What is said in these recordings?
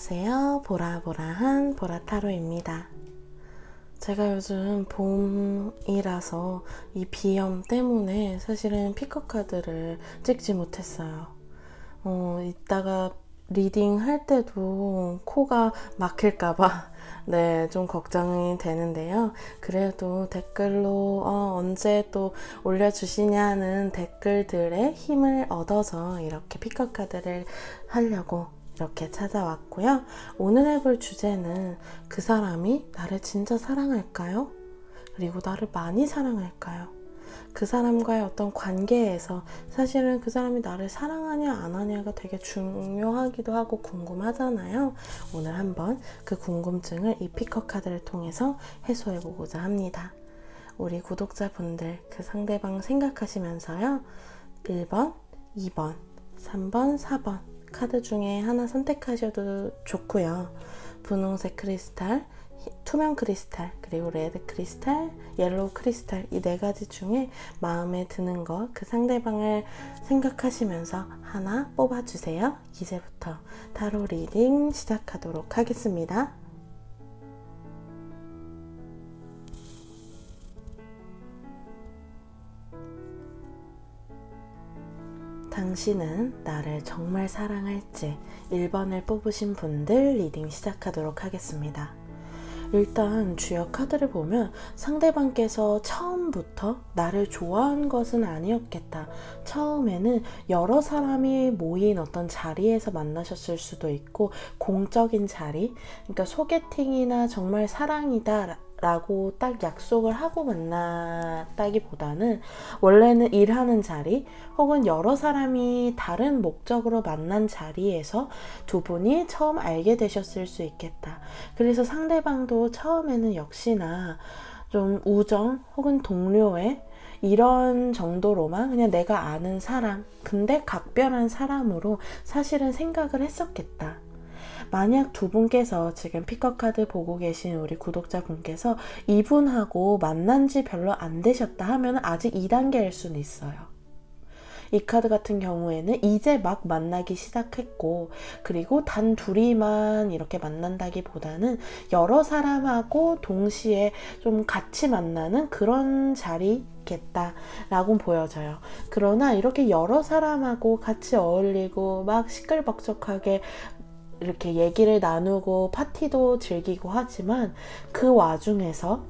안녕하세요. 보라보라한 보라타로입니다. 제가 요즘 봄이라서 이 비염 때문에 사실은 피커 카드를 찍지 못했어요. 이따가 리딩 할 때도 코가 막힐까봐 좀 걱정이 되는데요. 그래도 댓글로 언제 또 올려주시냐는 댓글들에 힘을 얻어서 이렇게 피커 카드를 하려고 이렇게 찾아왔고요. 오늘 해볼 주제는 그 사람이 나를 진짜 사랑할까요? 그리고 나를 많이 사랑할까요? 그 사람과의 어떤 관계에서 사실은 그 사람이 나를 사랑하냐 안 하냐가 되게 중요하기도 하고 궁금하잖아요. 오늘 한번 그 궁금증을 이 피커 카드를 통해서 해소해보고자 합니다. 우리 구독자분들 그 상대방 생각하시면서요. 1번, 2번, 3번, 4번 카드 중에 하나 선택하셔도 좋고요. 분홍색 크리스탈, 투명 크리스탈, 그리고 레드 크리스탈, 옐로우 크리스탈 이 네 가지 중에 마음에 드는 거 그 상대방을 생각하시면서 하나 뽑아주세요. 이제부터 타로 리딩 시작하도록 하겠습니다. 당신은 나를 정말 사랑할지 1번을 뽑으신 분들 리딩 시작하도록 하겠습니다. 일단 주역 카드를 보면 상대방께서 처음부터 나를 좋아한 것은 아니었겠다. 처음에는 여러 사람이 모인 어떤 자리에서 만나셨을 수도 있고 공적인 자리, 그러니까 소개팅이나 정말 사랑이다 라고 딱 약속을 하고 만났다기보다는 원래는 일하는 자리 혹은 여러 사람이 다른 목적으로 만난 자리에서 두 분이 처음 알게 되셨을 수 있겠다. 그래서 상대방도 처음에는 역시나 좀 우정 혹은 동료의 이런 정도로만 그냥 내가 아는 사람, 근데 각별한 사람으로 사실은 생각을 했었겠다. 만약 두 분께서 지금 피커 카드 보고 계신 우리 구독자분께서 이분하고 만난 지 별로 안 되셨다 하면 아직 2단계일 수는 있어요. 이 카드 같은 경우에는 이제 막 만나기 시작했고, 그리고 단 둘이만 이렇게 만난다기보다는 여러 사람하고 동시에 좀 같이 만나는 그런 자리겠다라고 보여져요. 그러나 이렇게 여러 사람하고 같이 어울리고 막 시끌벅적하게 이렇게 얘기를 나누고 파티도 즐기고 하지만 그 와중에서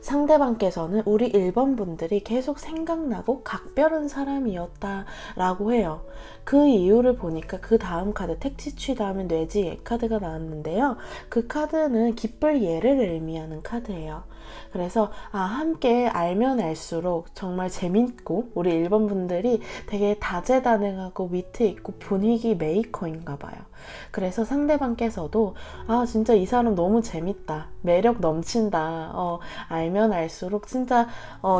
상대방께서는 우리 1번 분들이 계속 생각나고 각별한 사람이었다 라고 해요. 그 이유를 보니까 그 다음 카드 택지취 다음에 뇌지예 카드가 나왔는데요. 그 카드는 기쁠 예를 의미하는 카드예요. 그래서 함께 알면 알수록 정말 재밌고 우리 1번 분들이 되게 다재다능하고 위트 있고 분위기 메이커인가 봐요. 그래서 상대방께서도 진짜 이 사람 너무 재밌다, 매력 넘친다, 알면 알수록 진짜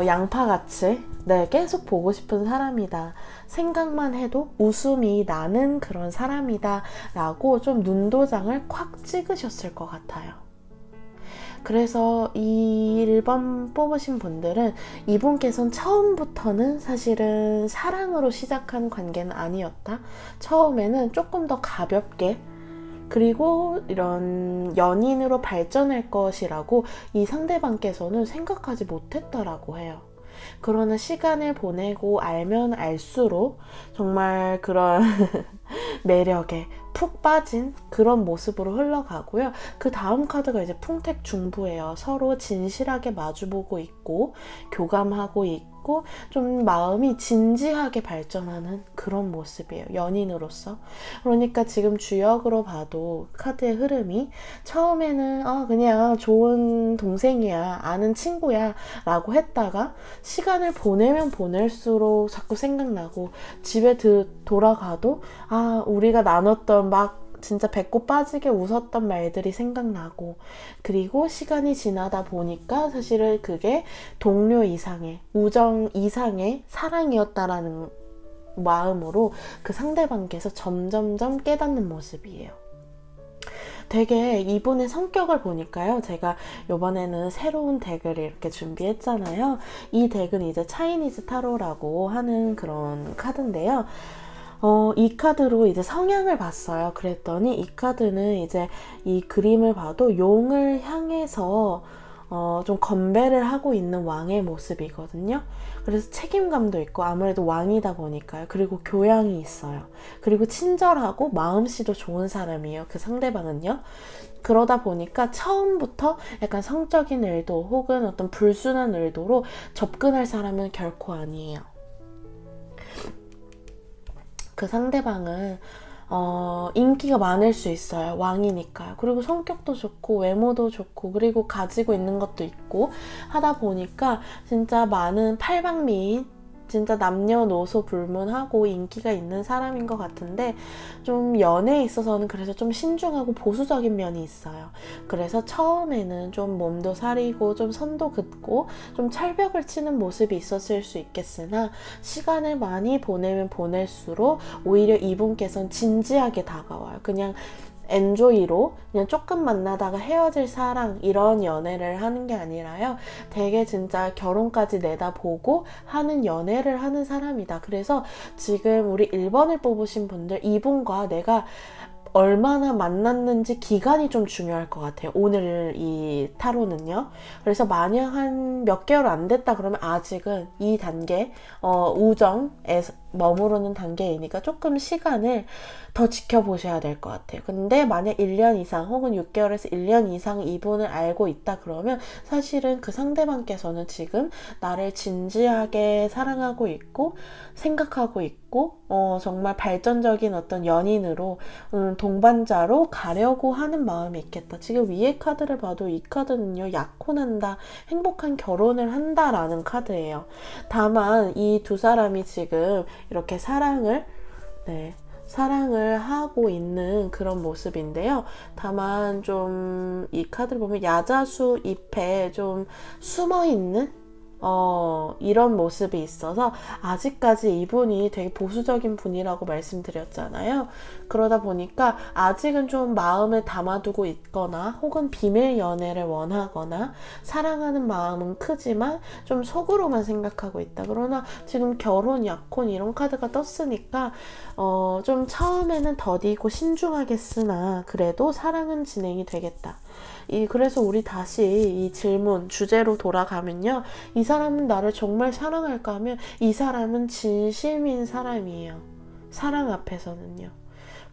양파같이 계속 보고 싶은 사람이다, 생각만 해도 웃음이 나는 그런 사람이다 라고 좀 눈도장을 콱 찍으셨을 것 같아요. 그래서 이 1번 뽑으신 분들은 이분께서는 처음부터는 사실은 사랑으로 시작한 관계는 아니었다. 처음에는 조금 더 가볍게 그리고 이런 연인으로 발전할 것이라고 이 상대방께서는 생각하지 못했다라고 해요. 그러나 시간을 보내고 알면 알수록 정말 그런 매력에 푹 빠진 그런 모습으로 흘러가고요. 그 다음 카드가 이제 풍택중부예요. 서로 진실하게 마주보고 있고 교감하고 있고 좀 마음이 진지하게 발전하는 그런 모습이에요. 연인으로서. 그러니까 지금 주역으로 봐도 카드의 흐름이 처음에는 그냥 좋은 동생이야, 아는 친구야 라고 했다가 시간을 보내면 보낼수록 자꾸 생각나고 집에 돌아가도 우리가 나눴던 막 진짜 배꼽 빠지게 웃었던 말들이 생각나고, 그리고 시간이 지나다 보니까 사실은 그게 동료 이상의 우정 이상의 사랑이었다라는 마음으로 그 상대방께서 점점점 깨닫는 모습이에요. 되게 이분의 성격을 보니까요, 제가 이번에는 새로운 덱을 이렇게 준비했잖아요. 이 덱은 이제 차이니즈 타로라고 하는 그런 카드인데요. 이 카드로 이제 성향을 봤어요. 그랬더니 이 카드는 이제 이 그림을 봐도 용을 향해서 좀 건배를 하고 있는 왕의 모습이거든요. 그래서 책임감도 있고 아무래도 왕이다 보니까요. 그리고 교양이 있어요. 그리고 친절하고 마음씨도 좋은 사람이에요. 그 상대방은요. 그러다 보니까 처음부터 약간 성적인 의도 혹은 어떤 불순한 의도로 접근할 사람은 결코 아니에요. 그 상대방은 인기가 많을 수 있어요. 왕이니까요. 그리고 성격도 좋고 외모도 좋고 그리고 가지고 있는 것도 있고 하다 보니까 진짜 많은 팔방미인, 진짜 남녀노소 불문하고 인기가 있는 사람인 것 같은데 좀 연애에 있어서는 그래서 좀 신중하고 보수적인 면이 있어요. 그래서 처음에는 좀 몸도 사리고 좀 선도 긋고 좀 철벽을 치는 모습이 있었을 수 있겠으나 시간을 많이 보내면 보낼수록 오히려 이분께서는 진지하게 다가와요. 그냥 엔조이로 그냥 조금 만나다가 헤어질 사랑 이런 연애를 하는 게 아니라요. 되게 진짜 결혼까지 내다보고 하는 연애를 하는 사람이다. 그래서 지금 우리 1번을 뽑으신 분들 이분과 내가 얼마나 만났는지 기간이 좀 중요할 것 같아요. 오늘 이 타로는요. 그래서 만약 한 몇 개월 안 됐다 그러면 아직은 이 단계 우정에 머무르는 단계이니까 조금 시간을 더 지켜보셔야 될 것 같아요. 근데 만약 1년 이상 혹은 6개월에서 1년 이상 이분을 알고 있다 그러면 사실은 그 상대방께서는 지금 나를 진지하게 사랑하고 있고 생각하고 있고 정말 발전적인 어떤 연인으로 동반자로 가려고 하는 마음이 있겠다. 지금 위에 카드를 봐도 이 카드는요. 약혼한다, 행복한 결혼을 한다라는 카드예요. 다만 이 두 사람이 지금 이렇게 사랑을 하고 있는 그런 모습인데요. 다만 좀 이 카드를 보면 야자수 잎에 좀 숨어있는 이런 모습이 있어서 아직까지 이분이 되게 보수적인 분이라고 말씀드렸잖아요. 그러다 보니까 아직은 좀 마음을 담아두고 있거나 혹은 비밀 연애를 원하거나 사랑하는 마음은 크지만 좀 속으로만 생각하고 있다. 그러나 지금 결혼, 약혼 이런 카드가 떴으니까 좀 처음에는 더디고 신중하겠으나 그래도 사랑은 진행이 되겠다. 그래서 우리 다시 이 질문 주제로 돌아가면요. 이 사람은 나를 정말 사랑할까 하면 이 사람은 진심인 사람이에요. 사랑 앞에서는요.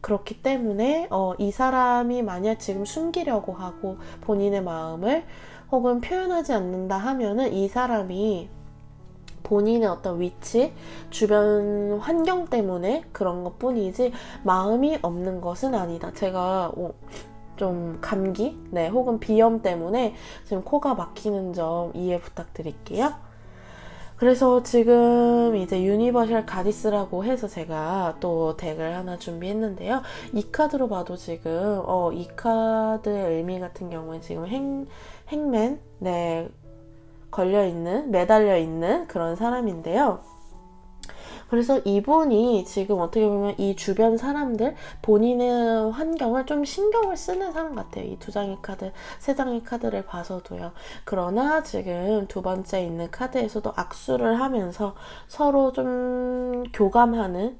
그렇기 때문에 이 사람이 만약 지금 숨기려고 하고 본인의 마음을 혹은 표현하지 않는다 하면은 이 사람이 본인의 어떤 위치, 주변 환경 때문에 그런 것 뿐이지 마음이 없는 것은 아니다. 제가 좀 감기, 혹은 비염 때문에 지금 코가 막히는 점 이해 부탁드릴게요. 그래서 지금 이제 유니버셜 가디스라고 해서 제가 또 덱을 하나 준비했는데요. 이 카드로 봐도 지금 이 카드의 의미 같은 경우는 지금 행맨, 걸려있는, 매달려있는 그런 사람인데요. 그래서 이분이 지금 어떻게 보면 이 주변 사람들, 본인의 환경을 좀 신경을 쓰는 사람 같아요. 이 두 장의 카드, 세 장의 카드를 봐서도요. 그러나 지금 두 번째 있는 카드에서도 악수를 하면서 서로 좀 교감하는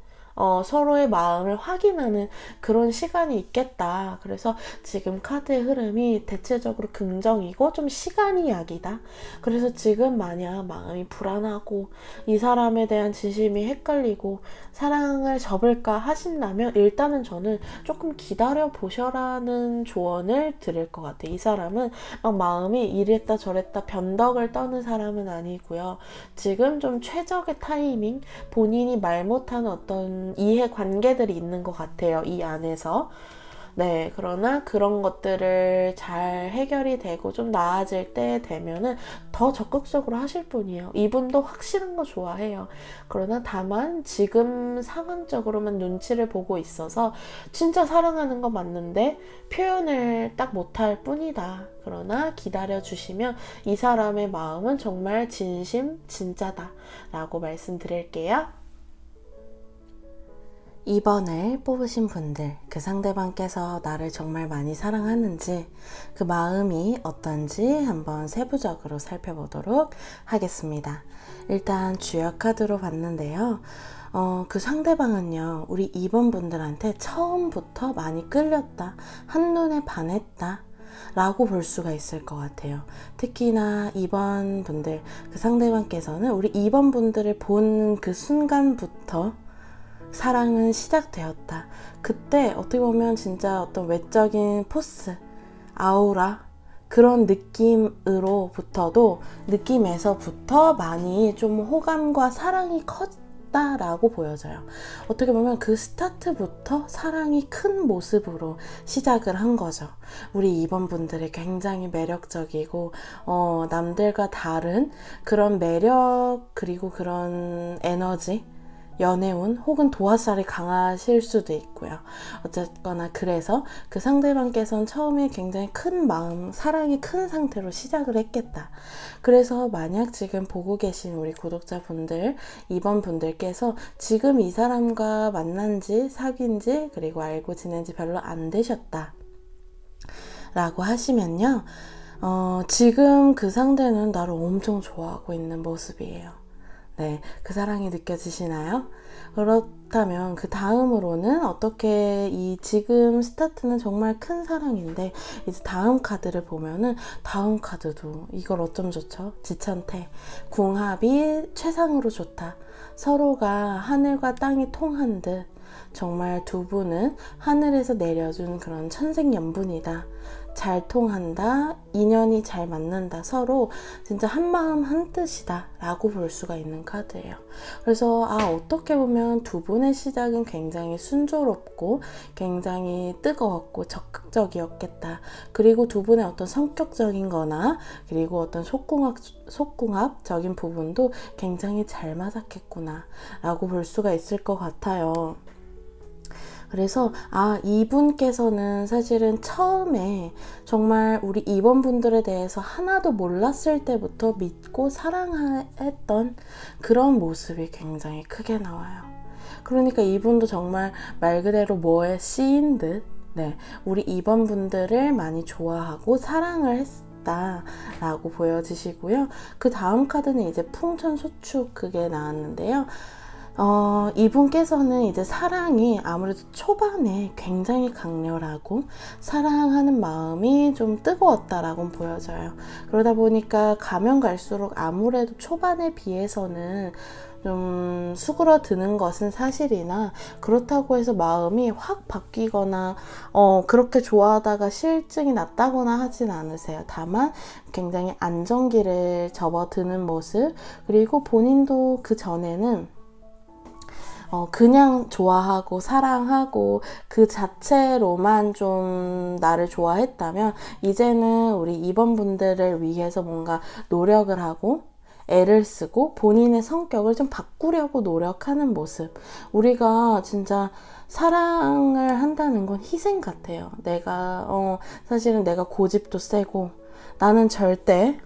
서로의 마음을 확인하는 그런 시간이 있겠다. 그래서 지금 카드의 흐름이 대체적으로 긍정이고 좀 시간이 약이다. 그래서 지금 만약 마음이 불안하고 이 사람에 대한 진심이 헷갈리고 사랑을 접을까 하신다면 일단은 저는 조금 기다려 보셔라는 조언을 드릴 것 같아요. 이 사람은 막 마음이 이랬다 저랬다 변덕을 떠는 사람은 아니고요. 지금 좀 최적의 타이밍, 본인이 말 못하는 어떤 이해관계들이 있는 것 같아요. 이 안에서. 그러나 그런 것들을 잘 해결이 되고 좀 나아질 때 되면은 더 적극적으로 하실 분이에요. 이분도 확실한 거 좋아해요. 그러나 다만 지금 상황적으로만 눈치를 보고 있어서 진짜 사랑하는 거 맞는데 표현을 딱 못할 뿐이다. 그러나 기다려주시면 이 사람의 마음은 정말 진심, 진짜다 라고 말씀드릴게요. 2번을 뽑으신 분들, 그 상대방께서 나를 정말 많이 사랑하는지, 그 마음이 어떤지 한번 세부적으로 살펴보도록 하겠습니다. 일단 주역 카드로 봤는데요. 그 상대방은요, 우리 2번 분들한테 처음부터 많이 끌렸다, 한눈에 반했다 라고 볼 수가 있을 것 같아요. 특히나 2번 분들, 그 상대방께서는 우리 2번 분들을 본 그 순간부터 사랑은 시작되었다. 그때 어떻게 보면 진짜 어떤 외적인 포스, 아우라, 그런 느낌에서부터 많이 좀 호감과 사랑이 컸다라고 보여져요. 어떻게 보면 그 스타트부터 사랑이 큰 모습으로 시작을 한 거죠. 우리 2번 분들이 굉장히 매력적이고 남들과 다른 그런 매력, 그리고 그런 에너지, 연애운 혹은 도화살이 강하실 수도 있고요. 어쨌거나 그래서 그 상대방께서는 처음에 굉장히 큰 마음, 사랑이 큰 상태로 시작을 했겠다. 그래서 만약 지금 보고 계신 우리 구독자분들, 2번 분들께서 지금 이 사람과 만난지 사귄지 그리고 알고 지낸 지 별로 안 되셨다 라고 하시면요, 지금 그 상대는 나를 엄청 좋아하고 있는 모습이에요. 네, 그 사랑이 느껴지시나요? 그렇다면 그 다음으로는 어떻게, 이 지금 스타트는 정말 큰 사랑인데 이제 다음 카드를 보면은, 다음 카드도 이걸 어쩜 좋죠? 지천태, 궁합이 최상으로 좋다. 서로가 하늘과 땅이 통한 듯, 정말 두 분은 하늘에서 내려준 그런 천생연분이다. 잘 통한다, 인연이 잘 맞는다, 서로 진짜 한마음 한뜻이다 라고 볼 수가 있는 카드예요. 그래서 어떻게 보면 두 분의 시작은 굉장히 순조롭고 굉장히 뜨거웠고 적극적이었겠다. 그리고 두 분의 어떤 성격적인 거나 그리고 어떤 속궁합적인 부분도 굉장히 잘 맞았겠구나 라고 볼 수가 있을 것 같아요. 그래서 이분께서는 사실은 처음에 정말 우리 2번 분들에 대해서 하나도 몰랐을 때부터 믿고 사랑했던 그런 모습이 굉장히 크게 나와요. 그러니까 이분도 정말 말 그대로 뭐에 쓰인 듯, 네, 우리 2번 분들을 많이 좋아하고 사랑을 했다 라고 보여지시고요. 그 다음 카드는 이제 풍천소축, 그게 나왔는데요. 이분께서는 이제 사랑이 아무래도 초반에 굉장히 강렬하고 사랑하는 마음이 좀 뜨거웠다라고 보여져요. 그러다 보니까 가면 갈수록 아무래도 초반에 비해서는 좀 수그러드는 것은 사실이나, 그렇다고 해서 마음이 확 바뀌거나 그렇게 좋아하다가 실증이 났다거나 하진 않으세요. 다만 굉장히 안정기를 접어드는 모습, 그리고 본인도 그 전에는 그냥 좋아하고 사랑하고 그 자체로만 좀 나를 좋아했다면, 이제는 우리 2번 분들을 위해서 뭔가 노력을 하고 애를 쓰고 본인의 성격을 좀 바꾸려고 노력하는 모습. 우리가 진짜 사랑을 한다는 건 희생 같아요. 사실은 내가 고집도 세고, 나는 절대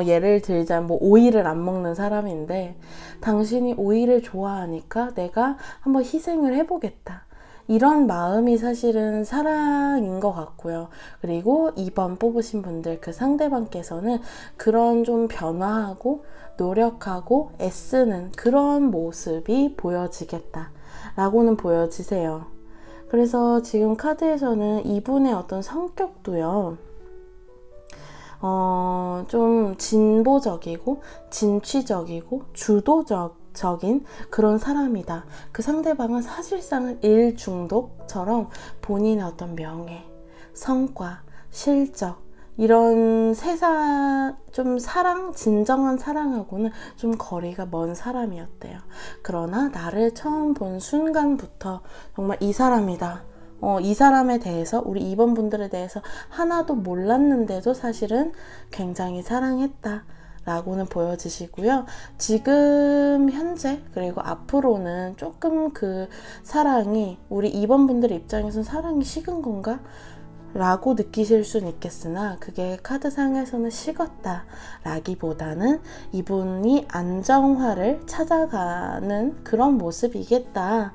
예를 들자면 오이를 안 먹는 사람인데 당신이 오이를 좋아하니까 내가 한번 희생을 해보겠다, 이런 마음이 사실은 사랑인 것 같고요. 그리고 2번 뽑으신 분들, 그 상대방께서는 그런 좀 변화하고 노력하고 애쓰는 그런 모습이 보여지겠다 라고는 보여지세요. 그래서 지금 카드에서는 이분의 어떤 성격도요, 좀 진보적이고 진취적이고 주도적인 그런 사람이다. 그 상대방은 사실상은 일 중독처럼 본인의 어떤 명예, 성과, 실적, 이런 좀 진정한 사랑하고는 좀 거리가 먼 사람이었대요. 그러나 나를 처음 본 순간부터 정말 이 사람이다, 이 사람에 대해서, 우리 2번 분들에 대해서 하나도 몰랐는데도 사실은 굉장히 사랑했다 라고는 보여지시고요. 지금 현재 그리고 앞으로는 조금 그 사랑이, 우리 2번 분들 입장에서는 사랑이 식은 건가? 라고 느끼실 수는 있겠으나, 그게 카드상에서는 식었다 라기보다는 이분이 안정화를 찾아가는 그런 모습이겠다,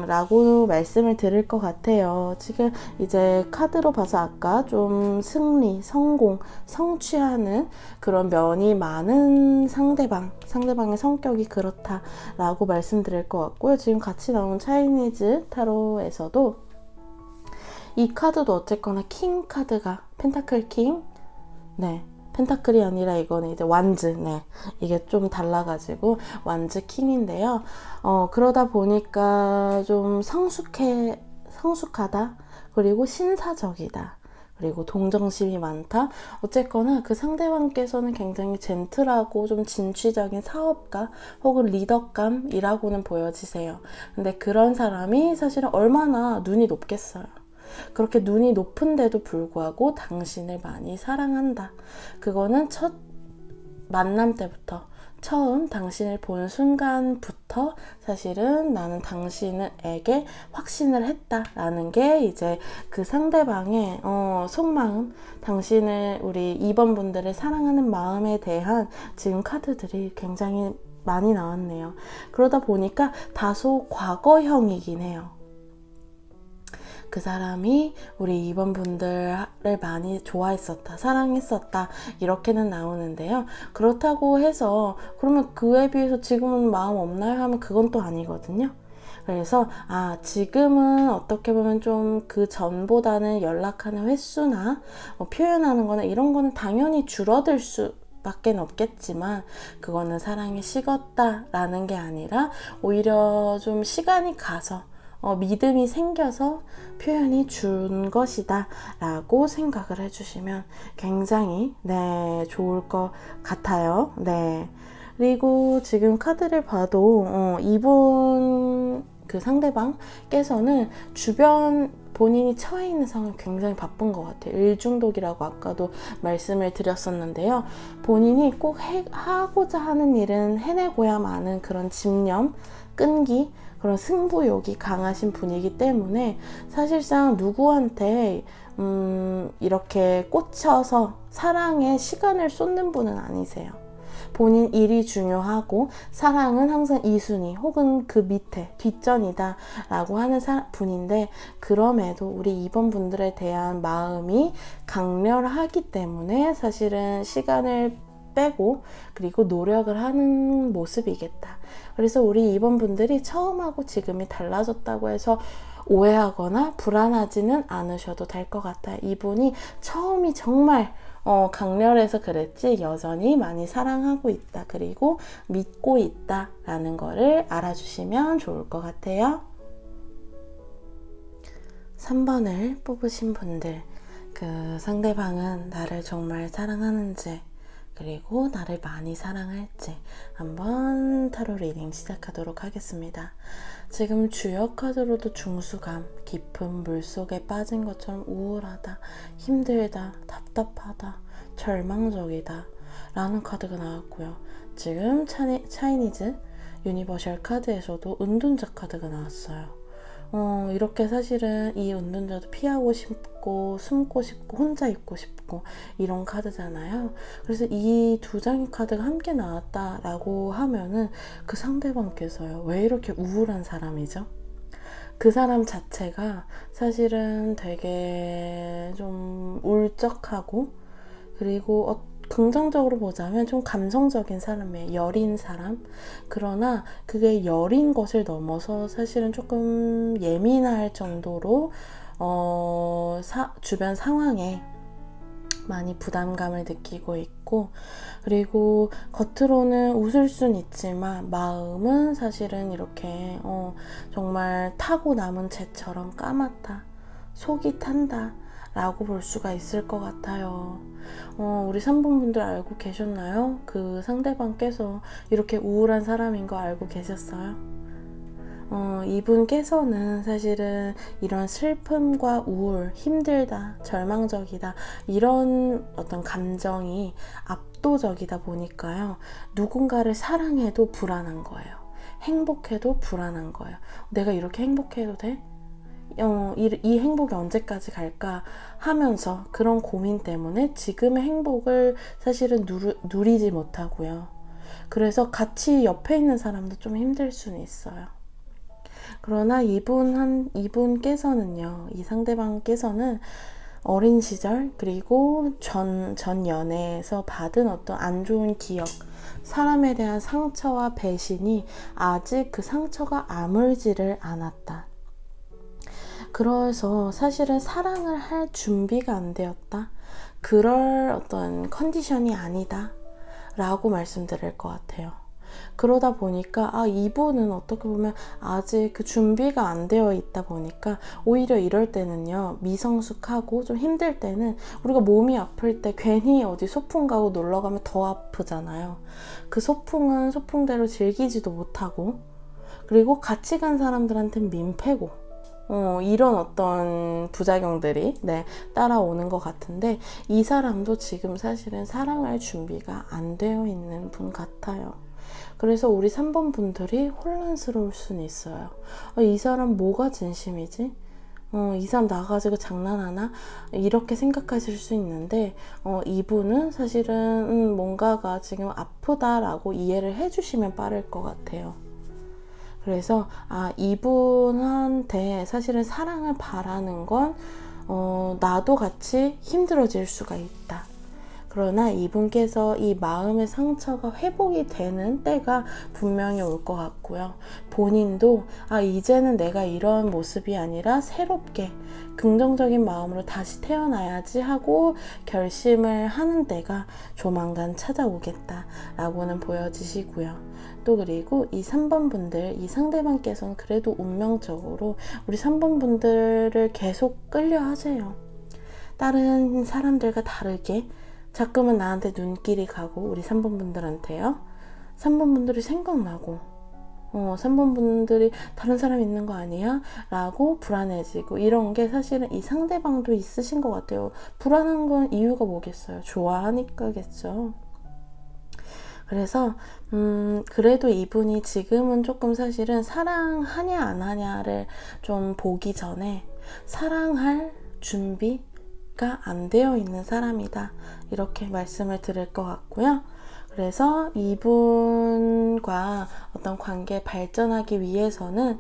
라고 말씀을 드릴 것 같아요. 지금 이제 카드로 봐서 아까 좀 승리, 성공, 성취하는 그런 면이 많은 상대방의 성격이 그렇다라고 말씀드릴 것 같고요. 지금 같이 나온 차이니즈 타로에서도 이 카드도 어쨌거나 킹 카드가 펜타클 킹, 네. 펜타클이 아니라 이거는 이제 완즈, 네. 이게 좀 달라가지고 완즈 킹인데요. 그러다 보니까 좀 성숙하다. 그리고 신사적이다. 그리고 동정심이 많다. 어쨌거나 그 상대방께서는 굉장히 젠틀하고 좀 진취적인 사업가 혹은 리더감이라고는 보여지세요. 근데 그런 사람이 사실은 얼마나 눈이 높겠어요. 그렇게 눈이 높은데도 불구하고 당신을 많이 사랑한다. 그거는 첫 만남 때부터, 처음 당신을 본 순간부터 사실은 나는 당신에게 확신을 했다라는 게 이제 그 상대방의 속마음, 당신을, 우리 2번 분들을 사랑하는 마음에 대한 지금 카드들이 굉장히 많이 나왔네요. 그러다 보니까 다소 과거형이긴 해요. 그 사람이 우리 2번 분들을 많이 좋아했었다, 사랑했었다, 이렇게는 나오는데요. 그렇다고 해서 그러면 그에 비해서 지금은 마음 없나요? 하면 그건 또 아니거든요. 그래서 지금은 어떻게 보면 좀 그 전보다는 연락하는 횟수나 표현하는 거나 이런 거는 당연히 줄어들 밖에 없겠지만 그거는 사랑이 식었다라는 게 아니라 오히려 좀 시간이 가서 믿음이 생겨서 표현이 준 것이다 라고 생각을 해주시면 굉장히 좋을 것 같아요. 네. 그리고 지금 카드를 봐도 이분 그 상대방께서는 주변 본인이 처해 있는 상황이 굉장히 바쁜 것 같아요. 일중독이라고 아까도 말씀을 드렸었는데요. 본인이 꼭 하고자 하는 일은 해내고야 마는 그런 집념, 끈기, 그런 승부욕이 강하신 분이기 때문에 사실상 누구한테 이렇게 꽂혀서 사랑에 시간을 쏟는 분은 아니세요. 본인 일이 중요하고 사랑은 항상 2순위 혹은 그 밑에 뒷전이다 라고 하는 분인데, 그럼에도 우리 2번 분들에 대한 마음이 강렬하기 때문에 사실은 시간을 빼고 그리고 노력을 하는 모습이겠다. 그래서 우리 2번 분들이 처음하고 지금이 달라졌다고 해서 오해하거나 불안하지는 않으셔도 될 것 같아요. 이분이 처음이 정말 강렬해서 그랬지 여전히 많이 사랑하고 있다. 그리고 믿고 있다 라는 거를 알아주시면 좋을 것 같아요. 3번을 뽑으신 분들, 그 상대방은 나를 정말 사랑하는지 그리고 나를 많이 사랑할지 한번 타로 리딩 시작하도록 하겠습니다. 지금 주역 카드로도 중수감, 깊은 물속에 빠진 것처럼 우울하다, 힘들다, 답답하다, 절망적이다 라는 카드가 나왔고요. 지금 차이니즈 유니버셜 카드에서도 은둔자 카드가 나왔어요. 이렇게 사실은 이 은둔자도 피하고 싶고 숨고 싶고 혼자 있고 싶고 이런 카드잖아요. 그래서 이 두 장의 카드가 함께 나왔다라고 하면은 그 상대방께서요, 왜 이렇게 우울한 사람이죠? 그 사람 자체가 사실은 되게 좀 울적하고, 그리고 긍정적으로 보자면 좀 감성적인 사람이에요. 여린 사람. 그러나 그게 여린 것을 넘어서 사실은 조금 예민할 정도로 주변 상황에 많이 부담감을 느끼고 있고, 그리고 겉으로는 웃을 순 있지만 마음은 사실은 이렇게 정말 타고 남은 재처럼 까맣다, 속이 탄다 라고 볼 수가 있을 것 같아요. 우리 3번 분들 알고 계셨나요? 그 상대방께서 이렇게 우울한 사람인 거 알고 계셨어요? 이분께서는 사실은 이런 슬픔과 우울, 힘들다, 절망적이다 이런 어떤 감정이 압도적이다 보니까요, 누군가를 사랑해도 불안한 거예요. 행복해도 불안한 거예요. 내가 이렇게 행복해도 돼? 이 행복이 언제까지 갈까 하면서 그런 고민 때문에 지금의 행복을 사실은 누리지 못하고요. 그래서 같이 옆에 있는 사람도 좀 힘들 수는 있어요. 그러나 이분께서는요, 이 상대방께서는 어린 시절, 그리고 전 연애에서 받은 어떤 안 좋은 기억, 사람에 대한 상처와 배신이 아직 그 상처가 아물지를 않았다. 그래서 사실은 사랑을 할 준비가 안 되었다. 그럴 어떤 컨디션이 아니다. 라고 말씀드릴 것 같아요. 그러다 보니까 이분은 어떻게 보면 아직 그 준비가 안 되어 있다 보니까 오히려 이럴 때는요, 미성숙하고 좀 힘들 때는 우리가 몸이 아플 때 괜히 어디 소풍 가고 놀러 가면 더 아프잖아요. 그 소풍은 소풍대로 즐기지도 못하고, 그리고 같이 간 사람들한테는 민폐고, 이런 어떤 부작용들이 따라오는 것 같은데, 이 사람도 지금 사실은 사랑할 준비가 안 되어 있는 분 같아요. 그래서 우리 3번 분들이 혼란스러울 수는 있어요. 이 사람 뭐가 진심이지? 이 사람 나가지고 장난하나? 이렇게 생각하실 수 있는데, 이분은 사실은 뭔가가 지금 아프다라고 이해를 해주시면 빠를 것 같아요. 그래서 이분한테 사실은 사랑을 바라는 건 나도 같이 힘들어질 수가 있다. 그러나 이분께서 이 마음의 상처가 회복이 되는 때가 분명히 올 것 같고요. 본인도 이제는 내가 이런 모습이 아니라 새롭게 긍정적인 마음으로 다시 태어나야지 하고 결심을 하는 때가 조만간 찾아오겠다라고는 보여지시고요. 또 그리고 이 3번 분들, 이 상대방께서는 그래도 운명적으로 우리 3번 분들을 계속 끌려 하세요. 다른 사람들과 다르게 자꾸만 나한테 눈길이 가고, 우리 3번 분들한테요, 3번 분들이 생각나고, 3번 분들이 다른 사람 있는 거 아니야? 라고 불안해지고, 이런 게 사실은 이 상대방도 있으신 것 같아요. 불안한 건 이유가 뭐겠어요? 좋아하니까겠죠. 그래서 그래도 이분이 지금은 조금 사실은 사랑하냐 안 하냐를 좀 보기 전에 사랑할 준비가 안 되어 있는 사람이다, 이렇게 말씀을 드릴 것 같고요. 그래서 이분과 어떤 관계 발전하기 위해서는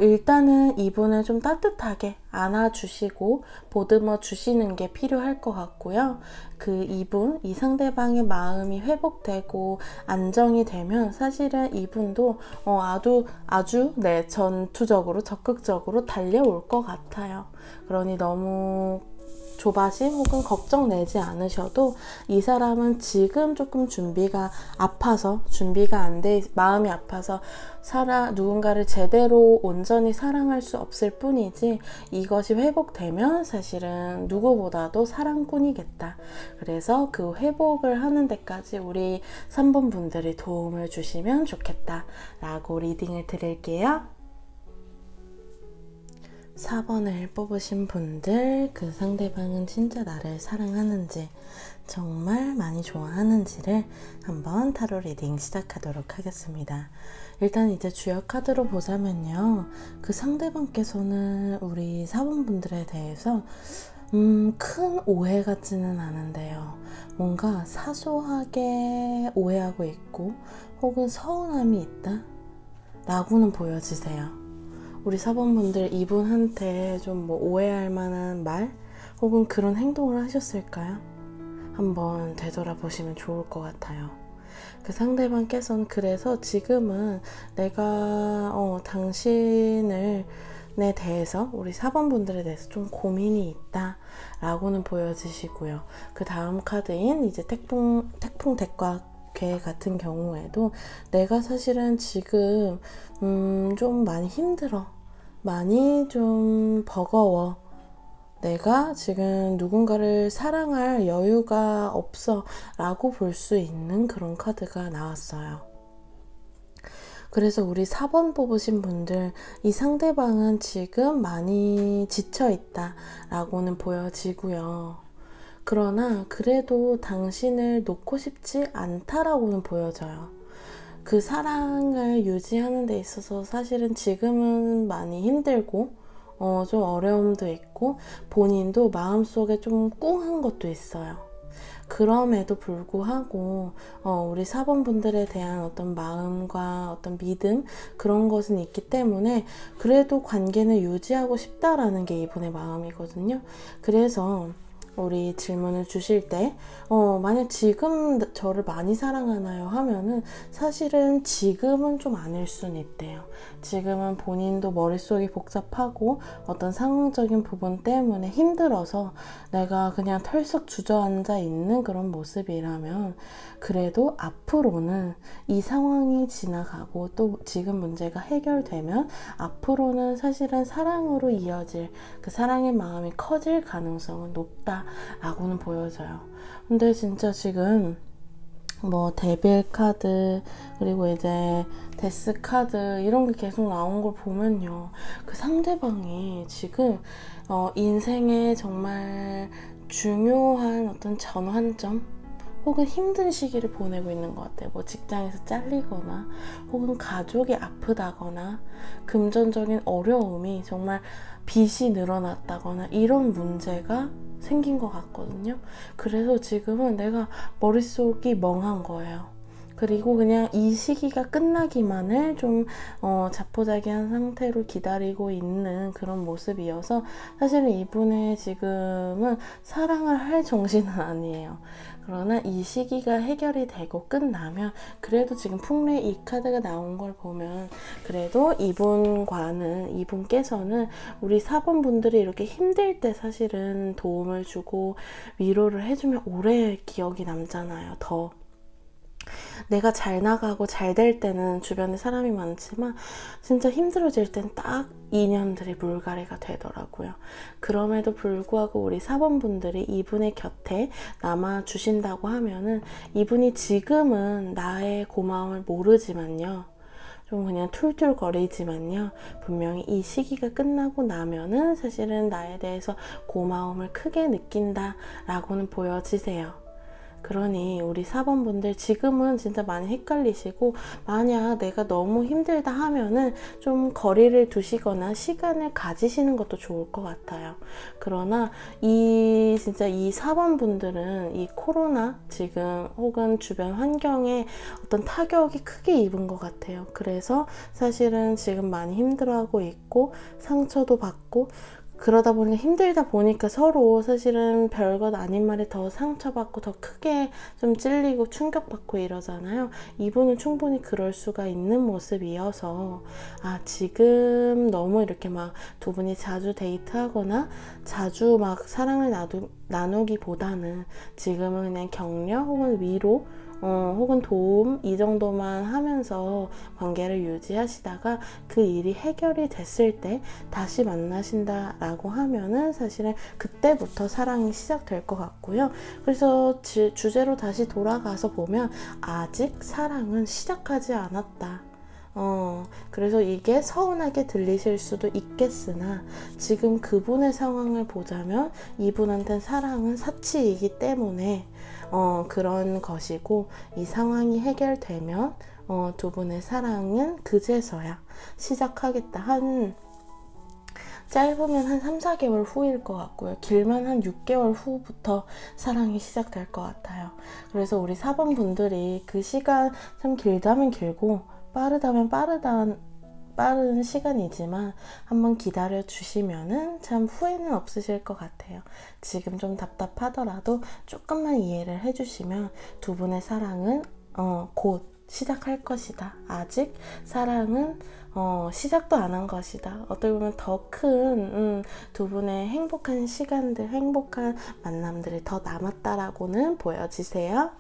일단은 이분을 좀 따뜻하게 안아주시고 보듬어 주시는 게 필요할 것 같고요. 이 상대방의 마음이 회복되고 안정이 되면 사실은 이분도 아주 전투적으로 적극적으로 달려올 것 같아요. 그러니 너무 조바심 혹은 걱정 내지 않으셔도, 이 사람은 지금 조금 준비가 안 돼, 마음이 아파서 누군가를 제대로 온전히 사랑할 수 없을 뿐이지, 이것이 회복되면 사실은 누구보다도 사랑꾼이겠다. 그래서 그 회복을 하는 데까지 우리 3번 분들이 도움을 주시면 좋겠다 라고 리딩을 드릴게요. 4번을 뽑으신 분들, 그 상대방은 진짜 나를 사랑하는지, 정말 많이 좋아하는지를 한번 타로 리딩 시작하도록 하겠습니다. 일단 이제 주요 카드로 보자면요, 그 상대방께서는 우리 4번 분들에 대해서 큰 오해 같지는 않은데요, 뭔가 사소하게 오해하고 있고 혹은 서운함이 있다 라고는 보여지세요. 우리 4번 분들, 이분한테 좀 오해할 만한 말 혹은 그런 행동을 하셨을까요? 한번 되돌아보시면 좋을 것 같아요. 그 상대방께서는 그래서 지금은 내가 당신에 대해서, 우리 4번 분들에 대해서 좀 고민이 있다 라고는 보여지시고요. 그 다음 카드인 이제 태풍 덱과 괴 같은 경우에도 내가 사실은 지금 좀 많이 힘들어, 많이 좀 버거워, 내가 지금 누군가를 사랑할 여유가 없어 라고 볼 수 있는 그런 카드가 나왔어요. 그래서 우리 4번 뽑으신 분들, 이 상대방은 지금 많이 지쳐있다 라고는 보여지고요. 그러나 그래도 당신을 놓고 싶지 않다라고는 보여져요. 그 사랑을 유지하는 데 있어서 사실은 지금은 많이 힘들고 좀 어려움도 있고 본인도 마음속에 좀 꿍한 것도 있어요. 그럼에도 불구하고 우리 사번분들에 대한 어떤 마음과 어떤 믿음, 그런 것은 있기 때문에 그래도 관계는 유지하고 싶다라는 게 이분의 마음이거든요. 그래서 우리 질문을 주실 때 만약 지금 저를 많이 사랑하나요? 하면은 사실은 지금은 좀 아닐 수는 있대요. 지금은 본인도 머릿속이 복잡하고 어떤 상황적인 부분 때문에 힘들어서 내가 그냥 털썩 주저앉아 있는 그런 모습이라면, 그래도 앞으로는 이 상황이 지나가고 또 지금 문제가 해결되면 앞으로는 사실은 사랑으로 이어질, 그 사랑의 마음이 커질 가능성은 높다 라고는 보여져요. 근데 진짜 지금 뭐 데빌 카드, 그리고 이제 데스 카드, 이런 게 계속 나온 걸 보면요, 그 상대방이 지금 인생에 정말 중요한 어떤 전환점 혹은 힘든 시기를 보내고 있는 것 같아요. 뭐 직장에서 잘리거나 혹은 가족이 아프다거나 금전적인 어려움이, 정말 빚이 늘어났다거나 이런 문제가 생긴 것 같거든요. 그래서 지금은 내가 머릿속이 멍한 거예요. 그리고 그냥 이 시기가 끝나기만을 좀 자포자기한 상태로 기다리고 있는 그런 모습이어서, 사실은 이분의 지금은 사랑을 할 정신은 아니에요. 그러나 이 시기가 해결이 되고 끝나면, 그래도 지금 풍래 이 카드가 나온 걸 보면 그래도 이분께서는 우리 사번분들이 이렇게 힘들 때 사실은 도움을 주고 위로를 해주면 오래 기억이 남잖아요. 더 내가 잘 나가고 잘 될 때는 주변에 사람이 많지만 진짜 힘들어질 땐 딱 인연들이 물갈이가 되더라고요. 그럼에도 불구하고 우리 사번분들이 이분의 곁에 남아주신다고 하면은, 이분이 지금은 나의 고마움을 모르지만요, 좀 그냥 툴툴거리지만요, 분명히 이 시기가 끝나고 나면은 사실은 나에 대해서 고마움을 크게 느낀다 라고는 보여지세요. 그러니 우리 사번분들 지금은 진짜 많이 헷갈리시고, 만약 내가 너무 힘들다 하면은 좀 거리를 두시거나 시간을 가지시는 것도 좋을 것 같아요. 그러나 진짜 이 사번분들은 이 코로나 지금 혹은 주변 환경에 어떤 타격이 크게 입은 것 같아요. 그래서 사실은 지금 많이 힘들어하고 있고 상처도 받고, 그러다 보니까 힘들다 보니까 서로 사실은 별것 아닌 말에 더 상처받고 더 크게 좀 찔리고 충격받고 이러잖아요. 이분은 충분히 그럴 수가 있는 모습이어서, 지금 너무 이렇게 막 두 분이 자주 데이트하거나 자주 막 사랑을 나누기보다는 지금은 그냥 격려 혹은 위로 혹은 도움, 이 정도만 하면서 관계를 유지하시다가 그 일이 해결이 됐을 때 다시 만나신다라고 하면은 사실은 그때부터 사랑이 시작될 것 같고요. 그래서 주제로 다시 돌아가서 보면 아직 사랑은 시작하지 않았다. 그래서 이게 서운하게 들리실 수도 있겠으나, 지금 그분의 상황을 보자면 이분한테는 사랑은 사치이기 때문에 그런 것이고, 이 상황이 해결되면 두 분의 사랑은 그제서야 시작하겠다. 짧으면 한 3, 4개월 후일 것 같고요. 길면 한 6개월 후부터 사랑이 시작될 것 같아요. 그래서 우리 사번분들이 그 시간 참 길다면 길고 빠르다면 빠른 시간이지만 한번 기다려 주시면은 참 후회는 없으실 것 같아요. 지금 좀 답답하더라도 조금만 이해를 해주시면 두 분의 사랑은 곧 시작할 것이다. 아직 사랑은 시작도 안 한 것이다. 어떻게 보면 더 큰 두 분의 행복한 시간들, 행복한 만남들이 더 남았다라고는 보여지세요.